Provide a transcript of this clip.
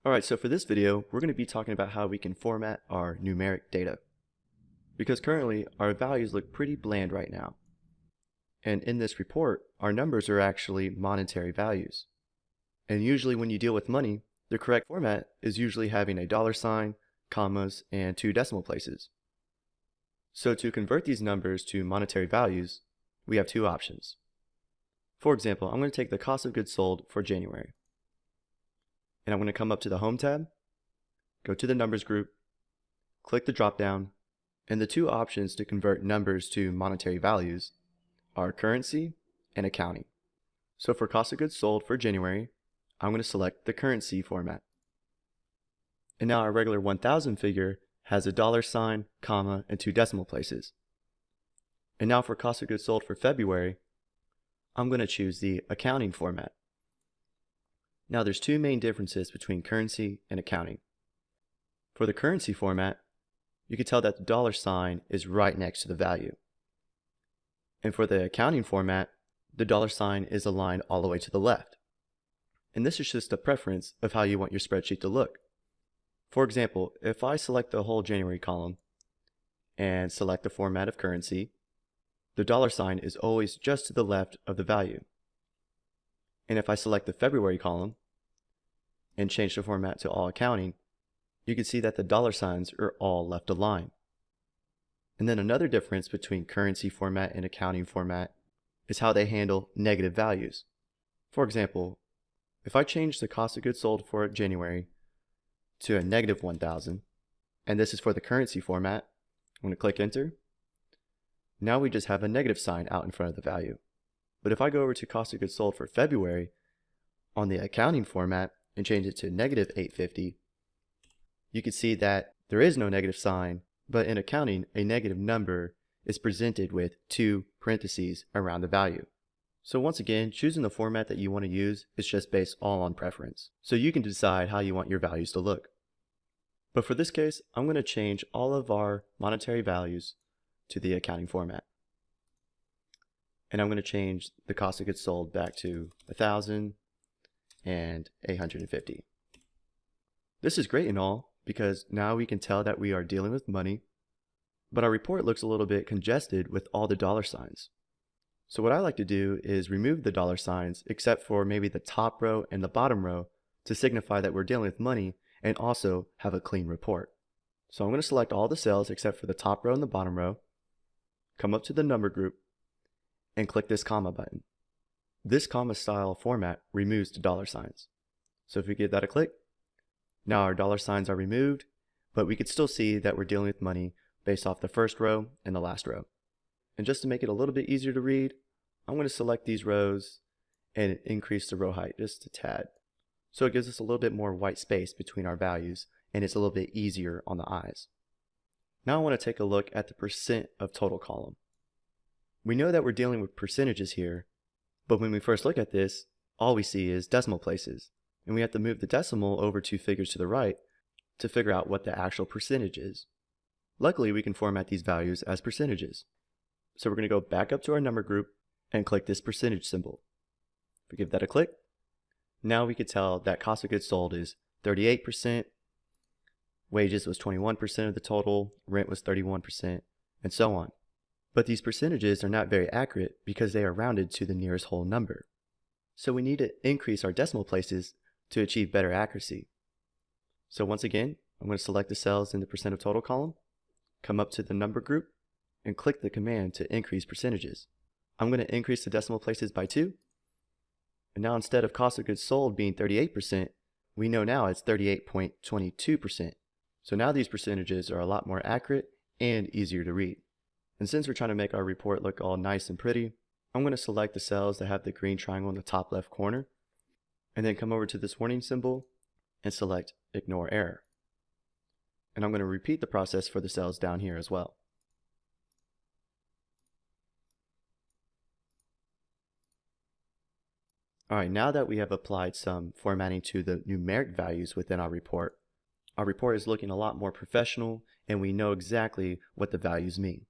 Alright, so for this video, we're going to be talking about how we can format our numeric data. Because currently, our values look pretty bland right now. And in this report, our numbers are actually monetary values. And usually when you deal with money, the correct format is usually having a dollar sign, commas, and 2 decimal places. So to convert these numbers to monetary values, we have 2 options. For example, I'm going to take the cost of goods sold for January. And I'm going to come up to the Home tab, go to the Numbers group, click the drop down, and the 2 options to convert numbers to monetary values are currency and accounting. So for cost of goods sold for January, I'm going to select the currency format. And now our regular 1,000 figure has a dollar sign, comma, and 2 decimal places. And now for cost of goods sold for February, I'm going to choose the accounting format. Now there's 2 main differences between currency and accounting. For the currency format, you can tell that the dollar sign is right next to the value. And for the accounting format, the dollar sign is aligned all the way to the left. And this is just a preference of how you want your spreadsheet to look. For example, if I select the whole January column and select the format of currency, the dollar sign is always just to the left of the value. And if I select the February column and change the format to all accounting, you can see that the dollar signs are all left aligned. And then another difference between currency format and accounting format is how they handle negative values. For example, if I change the cost of goods sold for January to a negative 1,000, and this is for the currency format, I'm going to click enter. Now we just have a negative sign out in front of the value. But if I go over to cost of goods sold for February on the accounting format and change it to negative 850, you can see that there is no negative sign, but in accounting, a negative number is presented with 2 parentheses around the value. So once again, choosing the format that you want to use is just based all on preference. So you can decide how you want your values to look. But for this case, I'm going to change all of our monetary values to the accounting format. And I'm going to change the cost of goods sold back to 1,000 and 850. This is great and all because now we can tell that we are dealing with money, but our report looks a little bit congested with all the dollar signs. So what I like to do is remove the dollar signs except for maybe the top row and the bottom row to signify that we're dealing with money and also have a clean report. So I'm going to select all the cells except for the top row and the bottom row, come up to the number group, and click this comma button. This comma style format removes the dollar signs. So if we give that a click, now our dollar signs are removed, but we could still see that we're dealing with money based off the first row and the last row. And just to make it a little bit easier to read, I'm going to select these rows and increase the row height just a tad. So it gives us a little bit more white space between our values and it's a little bit easier on the eyes. Now I want to take a look at the percent of total column. We know that we're dealing with percentages here, but when we first look at this, all we see is decimal places, and we have to move the decimal over 2 figures to the right to figure out what the actual percentage is. Luckily, we can format these values as percentages. So we're going to go back up to our number group and click this percentage symbol. If we give that a click, now we can tell that cost of goods sold is 38%, wages was 21% of the total, rent was 31%, and so on. But these percentages are not very accurate because they are rounded to the nearest whole number. So we need to increase our decimal places to achieve better accuracy. So once again, I'm going to select the cells in the percent of total column, come up to the number group, and click the command to increase percentages. I'm going to increase the decimal places by 2. And now instead of cost of goods sold being 38%, we know now it's 38.22%. So now these percentages are a lot more accurate and easier to read. And since we're trying to make our report look all nice and pretty, I'm going to select the cells that have the green triangle in the top left corner, and then come over to this warning symbol and select Ignore Error. And I'm going to repeat the process for the cells down here as well. Alright, now that we have applied some formatting to the numeric values within our report is looking a lot more professional and we know exactly what the values mean.